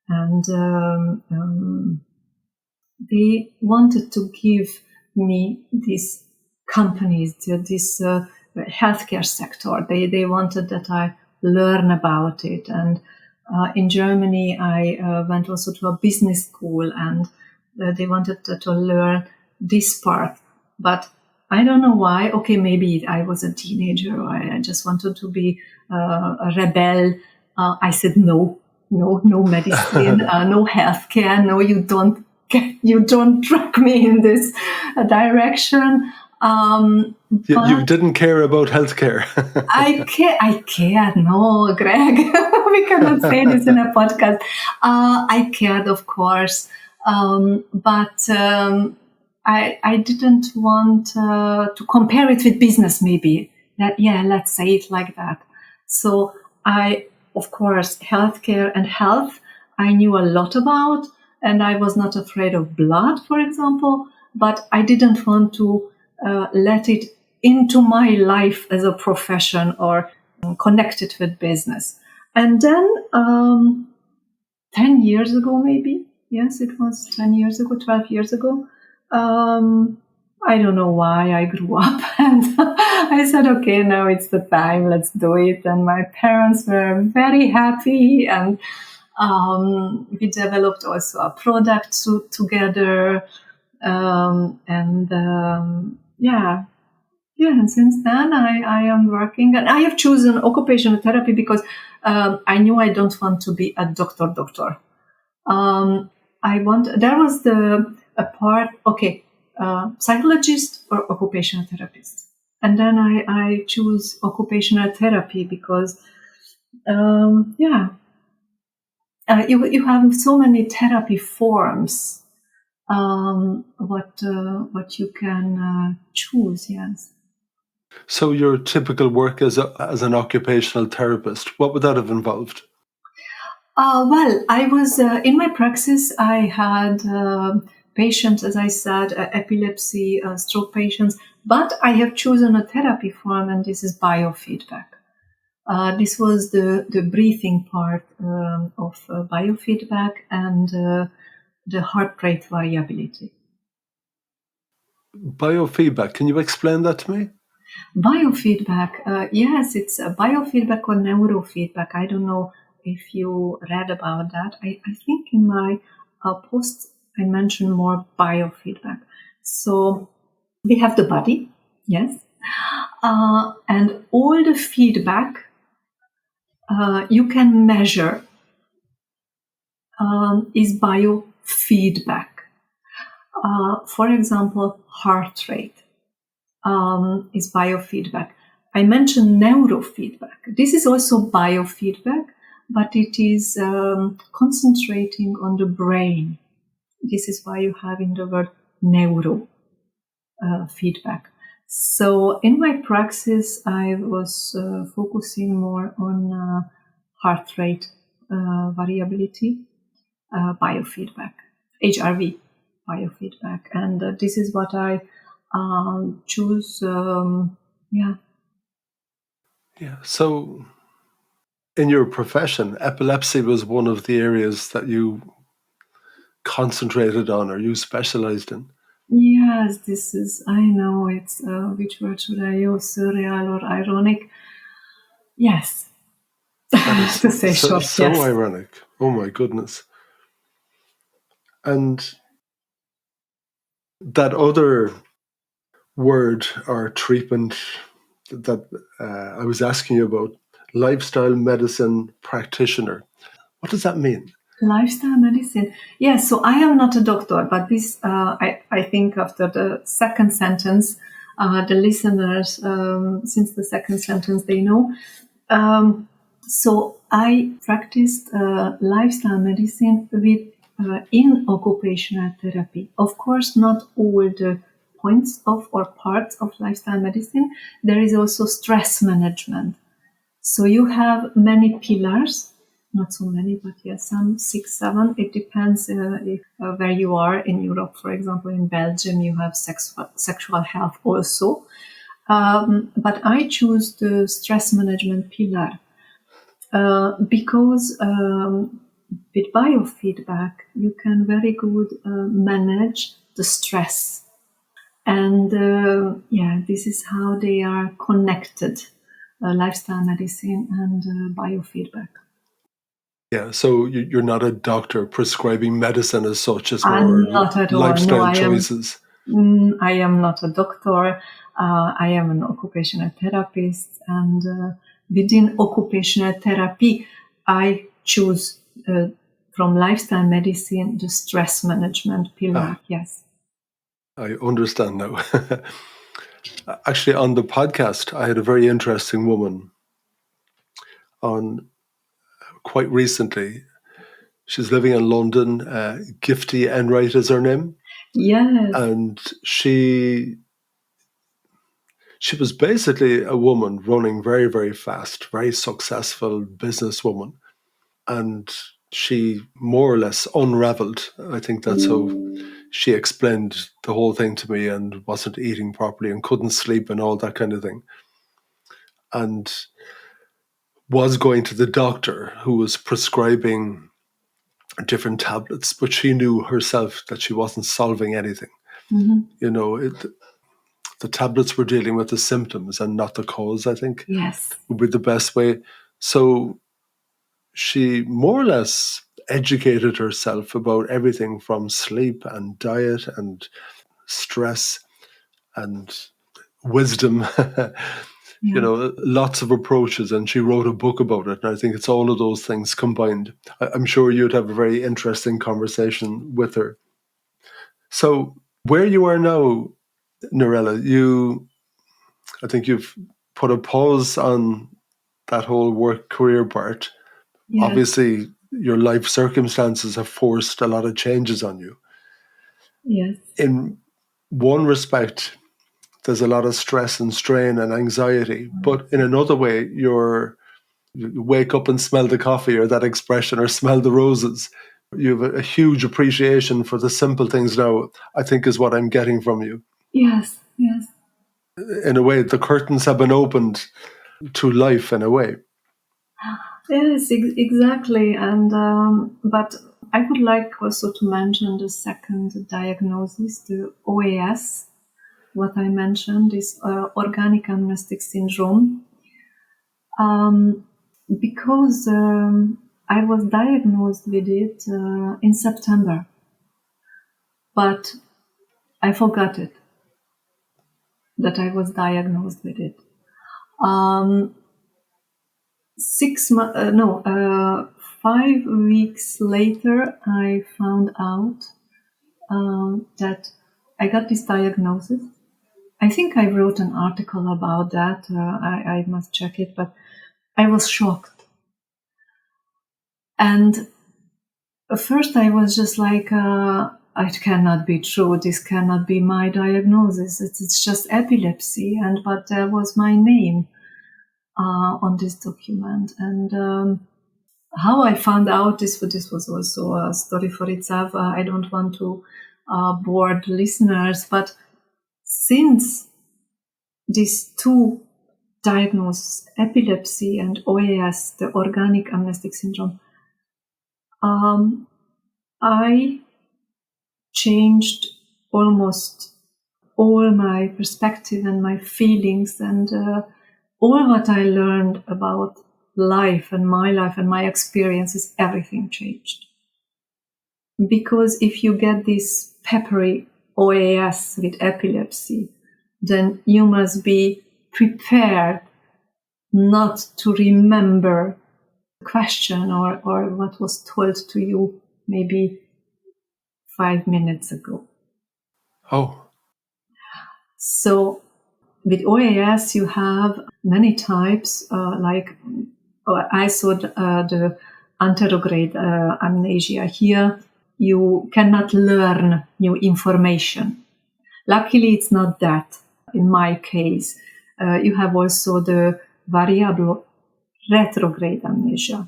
And they wanted to give me these companies, this healthcare sector. They wanted that I learn about it. And in Germany, I went also to a business school, and they wanted to learn this part. But I don't know why. Okay, maybe I was a teenager, or I just wanted to be a rebel. I said no medicine, no healthcare. No, you don't drag me in this direction. You didn't care about healthcare. I cared. No, Greg, we cannot say this in a podcast. I cared, of course, but I didn't want to compare it with business. Maybe let's say it like that. So of course, healthcare and health, I knew a lot about, and I was not afraid of blood, for example, but I didn't want to let it into my life as a profession or connect it with business. And then 10 years ago, maybe, yes, it was 10 years ago, 12 years ago, I don't know why I grew up, and I said, okay, now it's the time, let's do it. And my parents were very happy, and we developed also a product together. And since then I am working, and I have chosen occupational therapy because I knew I don't want to be a doctor. There was a part, okay, psychologist or occupational therapist. And then I choose occupational therapy because, you have so many therapy forms, what you can choose, yes. So your typical work as an occupational therapist, what would that have involved? Well, I was in my praxis. I had patients, as I said, epilepsy, stroke patients, but I have chosen a therapy form, and this is biofeedback. This was the breathing part of biofeedback and the heart rate variability. Biofeedback, can you explain that to me? Biofeedback, yes, it's a biofeedback or neurofeedback. I don't know if you read about that. I think in my post I mentioned more biofeedback. So we have the body, yes, and all the feedback you can measure is biofeedback. For example, heart rate is biofeedback. I mentioned neurofeedback. This is also biofeedback, but it is concentrating on the brain. This is why you have in the word neuro feedback. So in my praxis, I was focusing more on heart rate variability, biofeedback, HRV biofeedback. And this is what I choose. So in your profession, epilepsy was one of the areas that you concentrated on or you specialised in. Yes, this is, I know it's, which word should I use, surreal or ironic? Yes. That To say is short, so yes. ironic. Oh my goodness. And that other word or treatment that I was asking you about, lifestyle medicine practitioner. What does that mean? Lifestyle medicine. Yes, so I am not a doctor, but this, I think after the second sentence, the listeners, since the second sentence, they know. So I practiced lifestyle medicine in occupational therapy. Of course, not all the points of or parts of lifestyle medicine. There is also stress management. So you have many pillars Not so many, but yes, some 6, 7. It depends if, where you are in Europe. For example, in Belgium, you have sexual health also. But I choose the stress management pillar because with biofeedback, you can very good manage the stress. And this is how they are connected, lifestyle medicine and biofeedback. Yeah, so you're not a doctor prescribing medicine as such, it's I'm more not at all. No, lifestyle choices. I am not a doctor. I am an occupational therapist, and within occupational therapy, I choose from lifestyle medicine the stress management pillar. Yes. I understand now. Actually, on the podcast, I had a very interesting woman on quite recently. She's living in London. Gifty Enright is her name. Yes. And she was basically a woman running very, very fast, very successful businesswoman. And she more or less unraveled. I think that's how she explained the whole thing to me, and wasn't eating properly and couldn't sleep and all that kind of thing. And was going to the doctor who was prescribing different tablets, but she knew herself that she wasn't solving anything. Mm-hmm. You know, the tablets were dealing with the symptoms and not the cause, I think. Yes. Would be the best way. So she more or less educated herself about everything from sleep and diet and stress and wisdom. You know, lots of approaches, and she wrote a book about it. And I think it's all of those things combined. I'm sure you'd have a very interesting conversation with her. So where you are now, Nerella, I think you've put a pause on that whole work career part. Yes. Obviously, your life circumstances have forced a lot of changes on you. Yes. In one respect, there's a lot of stress and strain and anxiety, but in another way, you wake up and smell the coffee, or that expression, or smell the roses. You have a huge appreciation for the simple things now, I think, is what I'm getting from you. Yes, yes. In a way, the curtains have been opened to life in a way. Yes, exactly. And but I would like also to mention the second diagnosis, the OAS. What I mentioned is organic amnestic syndrome, because I was diagnosed with it in September, but I forgot it, that I was diagnosed with it. 5 weeks later, I found out that I got this diagnosis. I think I wrote an article about that. I must check it, but I was shocked. And at first I was just like, it cannot be true. This cannot be my diagnosis. It's just epilepsy. But there was my name on this document. And how I found out this was also a story for itself. I don't want to bore the listeners, but since these two diagnoses, epilepsy and OAS, the organic amnestic syndrome, I changed almost all my perspective and my feelings, and all what I learned about life and my experiences, everything changed. Because if you get this peppery OAS with epilepsy, then you must be prepared not to remember the question or what was told to you maybe 5 minutes ago. Oh. So with OAS, you have many types, I saw the anterograde amnesia. Here, you cannot learn new information. Luckily, it's not that. In my case, you have also the variable retrograde amnesia.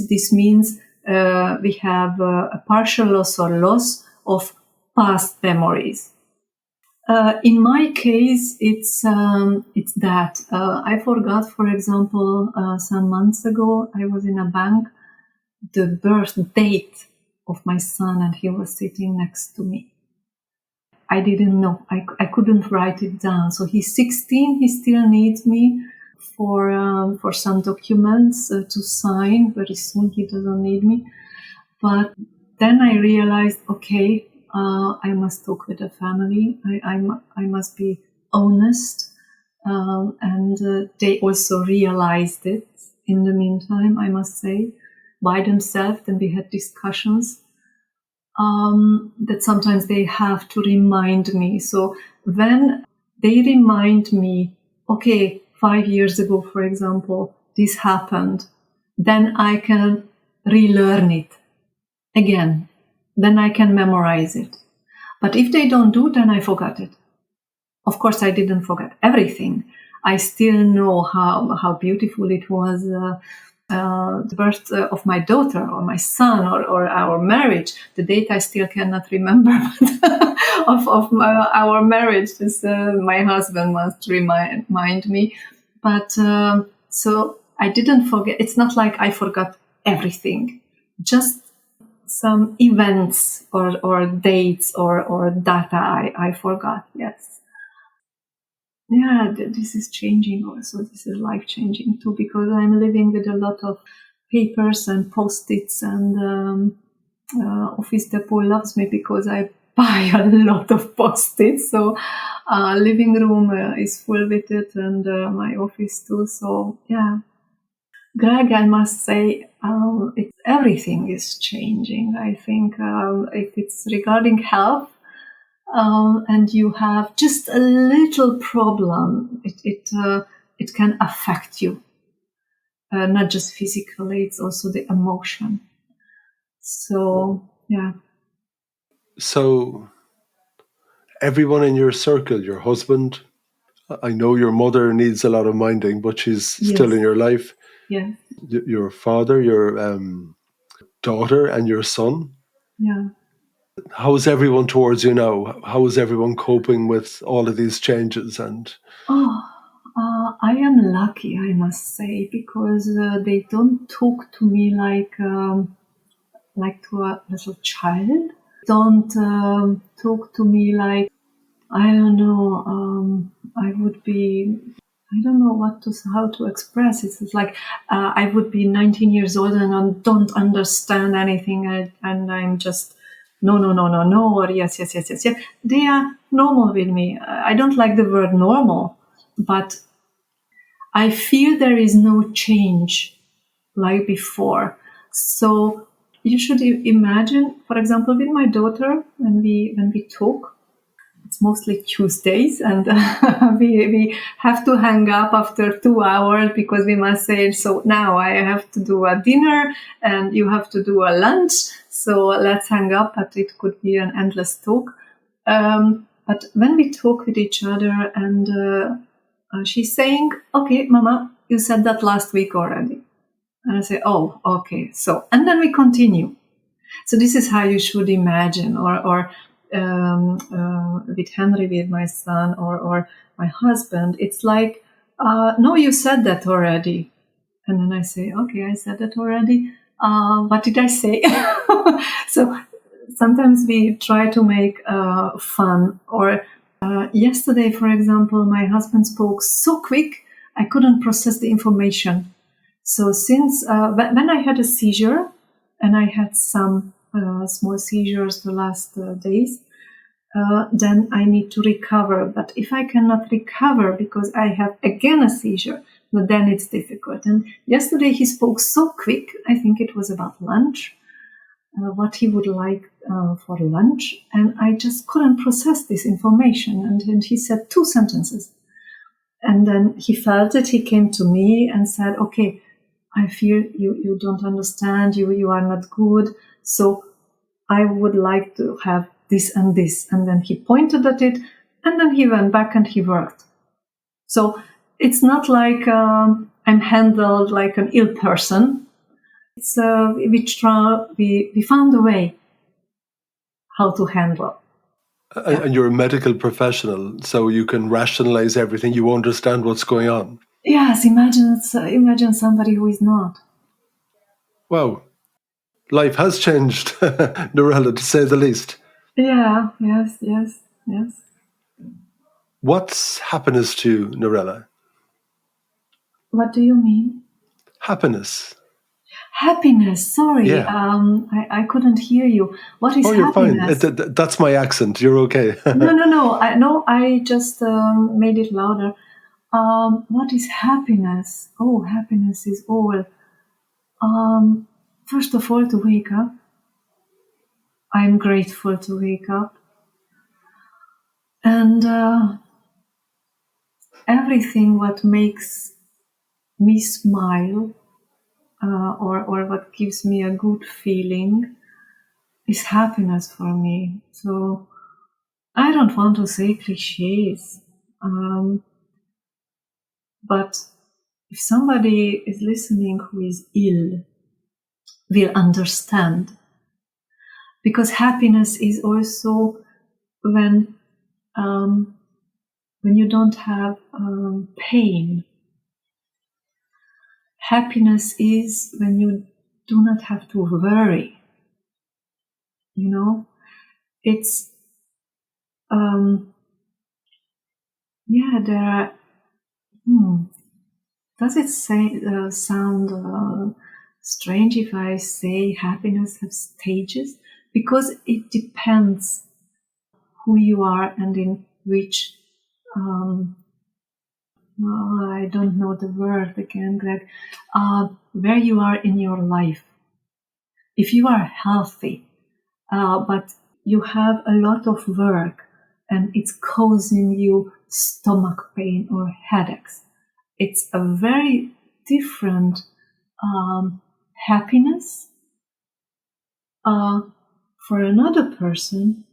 This means we have a partial loss or loss of past memories. In my case, it's that I forgot, for example, some months ago, I was in a bank, the birth date of my son, and he was sitting next to me. I didn't know. I couldn't write it down. So he's 16. He still needs me for some documents to sign. Very soon he doesn't need me. But then I realized, okay, I must talk with the family. I must be honest. And they also realized it in the meantime, I must say, by themselves. Then we had discussions that sometimes they have to remind me. So when they remind me, okay, 5 years ago, for example, this happened, then I can relearn it again. Then I can memorize it. But if they don't do, then I forgot it. Of course, I didn't forget everything. I still know how beautiful it was, the birth of my daughter or my son or our marriage. The date I still cannot remember of our marriage. My husband must remind me. But so I didn't forget. It's not like I forgot everything. Just some events or dates or data I forgot. Yes. Yeah, this is changing also. This is life-changing too, because I'm living with a lot of papers and post-its, and Office Depot loves me because I buy a lot of post-its. So living room is full with it, and my office too. So yeah. Greg, I must say, everything is changing. I think if it's regarding health, and you have just a little problem, it can affect you, not just physically, it's also the emotion. So, yeah. So, everyone in your circle, your husband, I know your mother needs a lot of minding, but she's still in your life. Yeah. Your father, your daughter, and your son. Yeah. How is everyone towards you now? How is everyone coping with all of these changes? And I am lucky, I must say, because they don't talk to me like to a little child. Don't talk to me like, I don't know, I would be, I don't know how to express it. It's like I would be 19 years old and I don't understand anything, and I'm just no, or yes. They are normal with me. I don't like the word normal, but I feel there is no change like before. So you should imagine, for example, with my daughter, when we talk, it's mostly Tuesdays, and we have to hang up after 2 hours because we must say, so now I have to do a dinner and you have to do a lunch, so let's hang up. But it could be an endless talk. But when we talk with each other, and she's saying, okay, Mama, you said that last week already. And I say, oh, okay. So, and then we continue. So this is how you should imagine, or with Henry, with my son, or my husband. It's like, no, you said that already. And then I say, okay, I said that already. What did I say? So sometimes we try to make fun. Or yesterday, for example, my husband spoke so quick, I couldn't process the information. So since when I had a seizure, and I had some small seizures the last days, then I need to recover. But if I cannot recover because I have again a seizure, then it's difficult. And yesterday he spoke so quick, I think it was about lunch, what he would like for lunch. And I just couldn't process this information. And he said 2 sentences. And then he felt it. He came to me and said, okay, I feel you don't understand, you are not good. So I would like to have this and this. And then he pointed at it, and then he went back and he worked. So it's not like I'm handled like an ill person. So we found a way how to handle. And you're a medical professional, so you can rationalize everything. You understand what's going on. Yes, imagine somebody who is not. Wow. Life has changed, Nerella, to say the least. Yeah, yes. What's happiness to you, Nerella? What do you mean? Happiness. Happiness. Sorry, Yeah. I couldn't hear you. What is Oh, you're fine. happiness? That's my accent. You're okay. No. I just made it louder. What is happiness? Oh, happiness is all. First of all, to wake up. I'm grateful to wake up, and everything what makes me smile, or what gives me a good feeling, is happiness for me. So I don't want to say cliches, but if somebody is listening who is ill, will understand. Because happiness is also when you don't have pain. Happiness is when you do not have to worry. It's there are. Does it sound strange if I say happiness has stages? Because it depends who you are and in which, I don't know the word again, Greg, where you are in your life. If you are healthy, but you have a lot of work and it's causing you stomach pain or headaches, it's a very different happiness for another person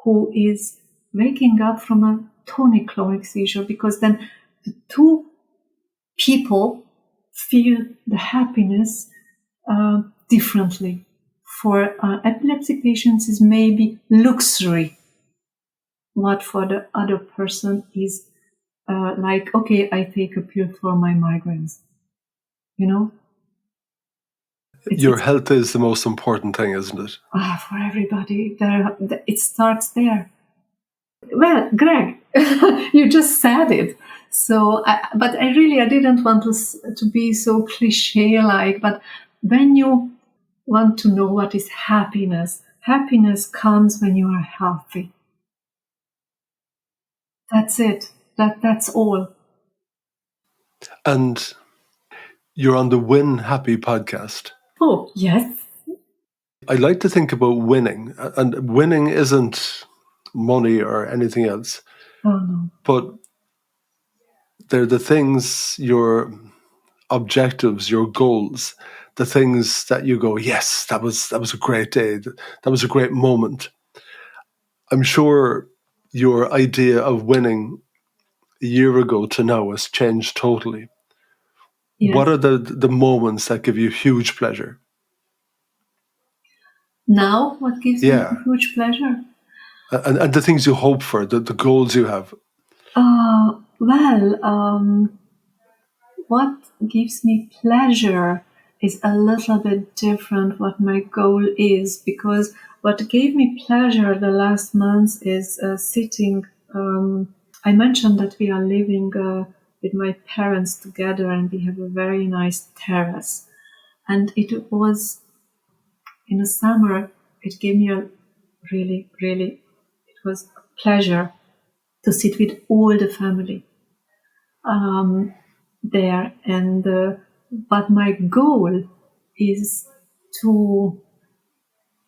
who is waking up from a tonic-clonic seizure, because then the two people feel the happiness differently. For epilepsy patients is maybe luxury, what for the other person is like, okay, I take a pill for my migraines. Your health is the most important thing, isn't it? For everybody, it starts there. Well, Greg, you just said it. So, but I didn't want to be so cliche-like. But when you want to know what is happiness, happiness comes when you are healthy. That's it. That's all. And you're on the Win Happy podcast. Oh, yes. I like to think about winning, and winning isn't money or anything else. Oh, no. But they're the things, your objectives, your goals, the things that you go, yes, that was a great day. That was a great moment. I'm sure your idea of winning a year ago to now has changed totally. Yes. What are the moments that give you huge pleasure? Now, what gives me huge pleasure? And the things you hope for, the goals you have. What gives me pleasure is a little bit different what my goal is, because what gave me pleasure the last months is sitting. I mentioned that we are living with my parents together and we have a very nice terrace. And it was in the summer, it gave me a really, it was a pleasure to sit with all the family there. And but my goal is to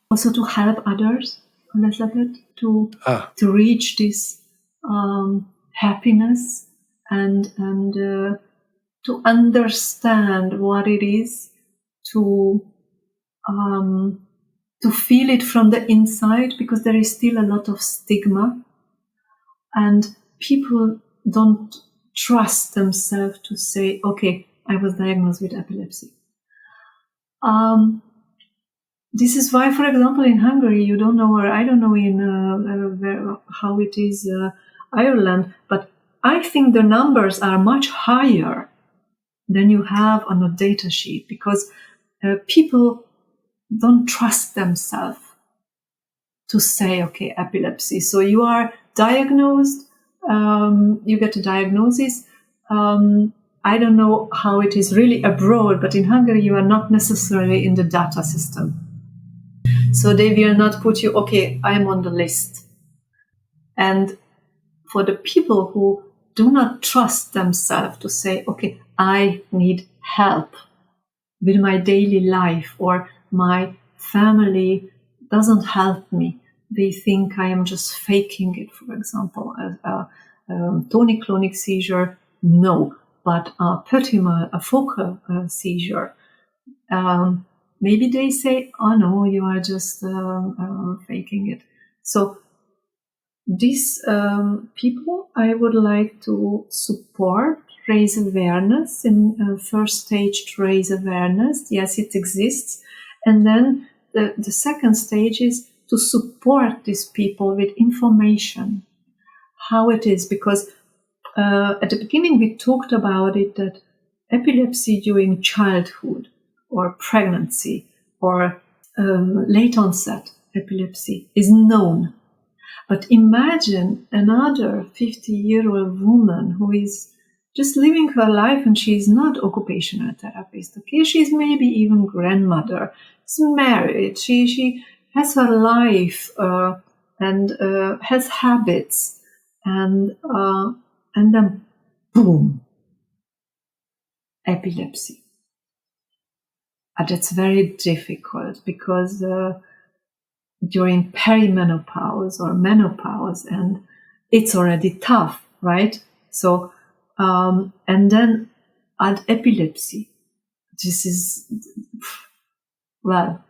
also to help others a little bit to reach this happiness and to understand what it is to feel it from the inside, because there is still a lot of stigma and people don't trust themselves to say, okay, I was diagnosed with epilepsy. This is why, for example, in Hungary, you don't know, or I don't know how it is Ireland, but I think the numbers are much higher than you have on a data sheet, because people don't trust themselves to say, okay, epilepsy. So you are diagnosed, you get a diagnosis. I don't know how it is really abroad, but in Hungary, you are not necessarily in the data system. So they will not put you, okay, I'm on the list. And for the people who do not trust themselves to say, okay, I need help with my daily life, or my family doesn't help me. They think I am just faking it, for example, a tonic-clonic seizure, no, but a focal seizure. Maybe they say, oh no, you are just faking it. So these people I would like to support, raise awareness, in first stage to raise awareness. Yes, it exists. And then the second stage is to support these people with information, how it is. Because at the beginning we talked about it, that epilepsy during childhood or pregnancy or late onset epilepsy is known. But imagine another 50-year-old woman who is just living her life, and she's not occupational therapist. Okay, she's maybe even grandmother, is married, she has her life and has habits, and then boom, epilepsy. That's very difficult, because during perimenopause or menopause, and it's already tough, right? So, and then add epilepsy. This is, well,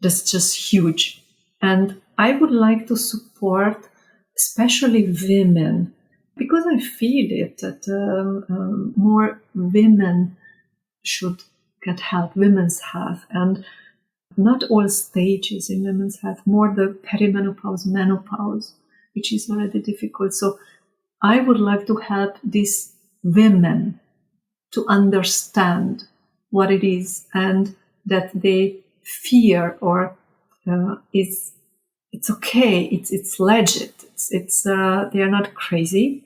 that's just huge. And I would like to support especially women, because I feel it, that more women should get help, women's health, and not all stages in women's health, more the perimenopause, menopause, which is already difficult. So I would like to help these women to understand what it is, and that they fear, or it's okay, it's legit, it's they are not crazy,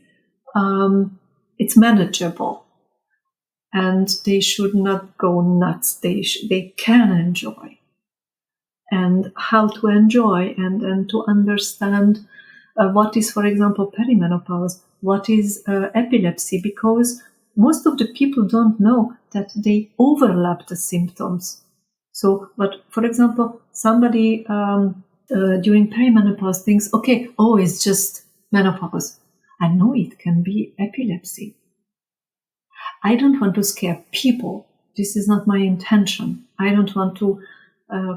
it's manageable, and they should not go nuts. They can enjoy. And how to enjoy, and to understand what is, for example, perimenopause, what is epilepsy, because most of the people don't know that they overlap the symptoms. So, but for example, somebody during perimenopause thinks, okay, oh, it's just menopause. I know it can be epilepsy. I don't want to scare people. This is not my intention. I don't want to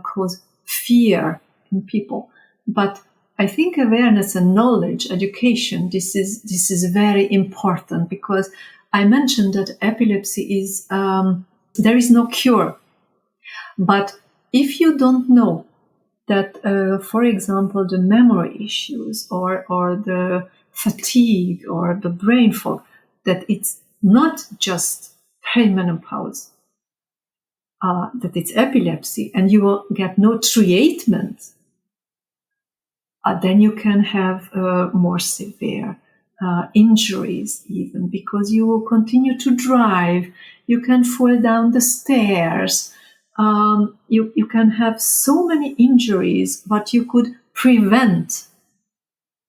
cause fear in people, but I think awareness and knowledge, education, this is very important, because I mentioned that epilepsy is there is no cure. But if you don't know that, for example, the memory issues or the fatigue or the brain fog, that it's not just perimenopause, that it's epilepsy, and you will get no treatment, then you can have more severe injuries, even, because you will continue to drive, you can fall down the stairs, you can have so many injuries, but you could prevent.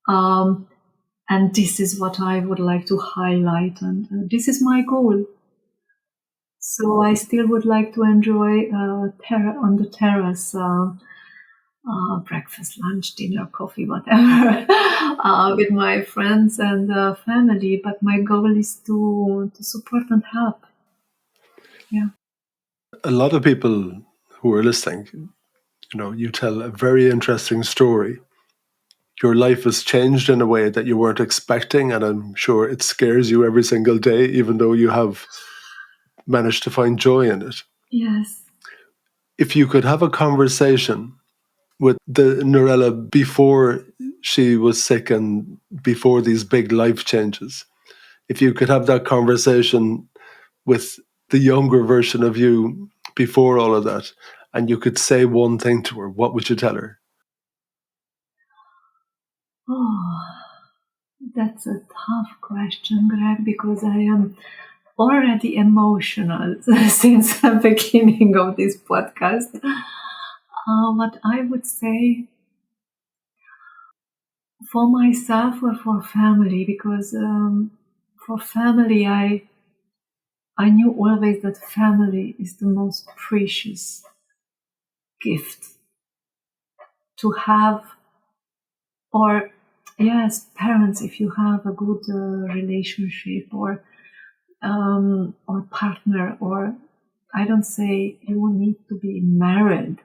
And this is what I would like to highlight, and this is my goal. So I still would like to enjoy on the terrace, breakfast, lunch, dinner, coffee, whatever, with my friends and family. But my goal is to support and help. Yeah. A lot of people who are listening, you tell a very interesting story. Your life has changed in a way that you weren't expecting, and I'm sure it scares you every single day, even though you have managed to find joy in it. Yes. if you could have a conversation with the Nerella before she was sick and before these big life changes, if you could have that conversation with the younger version of you before all of that, and you could say one thing to her, what would you tell her? Oh, that's a tough question, Greg, because I am already emotional since the beginning of this podcast. What I would say for myself or for family, because for family, I knew always that family is the most precious gift to have, or yes, parents, if you have a good relationship or partner, or I don't say you need to be married,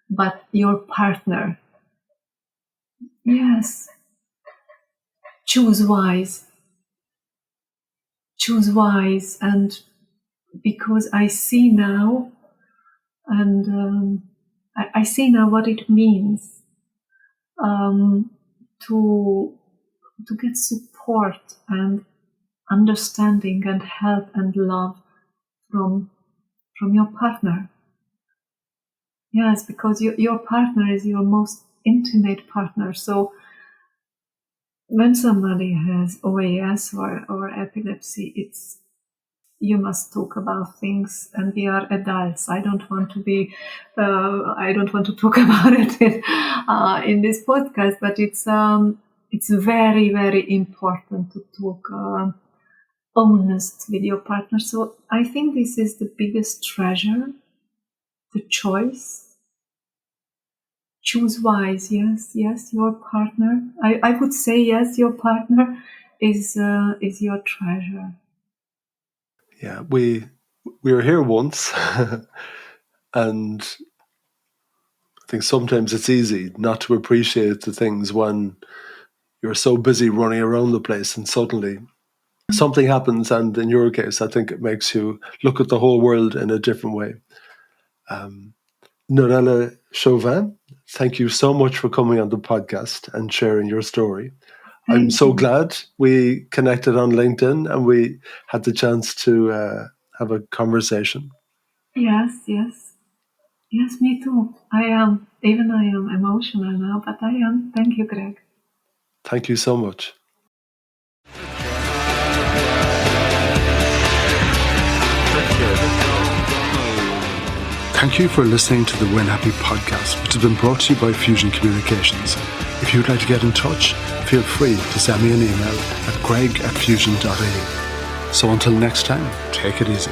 but your partner. Yes. Choose wise. Choose wise. And because I see now, and I see now what it means to get support and understanding and help and love from your partner. Yes, because your partner is your most intimate partner. So when somebody has OAS or epilepsy, you must talk about things, and we are adults. I don't want to talk about it in this podcast, but it's very, very important to talk honest with your partner. So I think this is the biggest treasure, the choice. Choose wise. Yes, your partner. I would say yes, your partner is your treasure. Yeah, we were here once, and I think sometimes it's easy not to appreciate the things when you're so busy running around the place, and suddenly something happens, and in your case, I think it makes you look at the whole world in a different way. Nerella Chauvin, thank you so much for coming on the podcast and sharing your story. I'm so glad we connected on LinkedIn and we had the chance to have a conversation. Yes, me too. I am emotional now, but I am. Thank you, Greg. Thank you so much. Thank you for listening to the Win Happy podcast, which has been brought to you by Fusion Communications. If you'd like to get in touch, feel free to send me an email at greg@fusion.ie. So until next time, take it easy.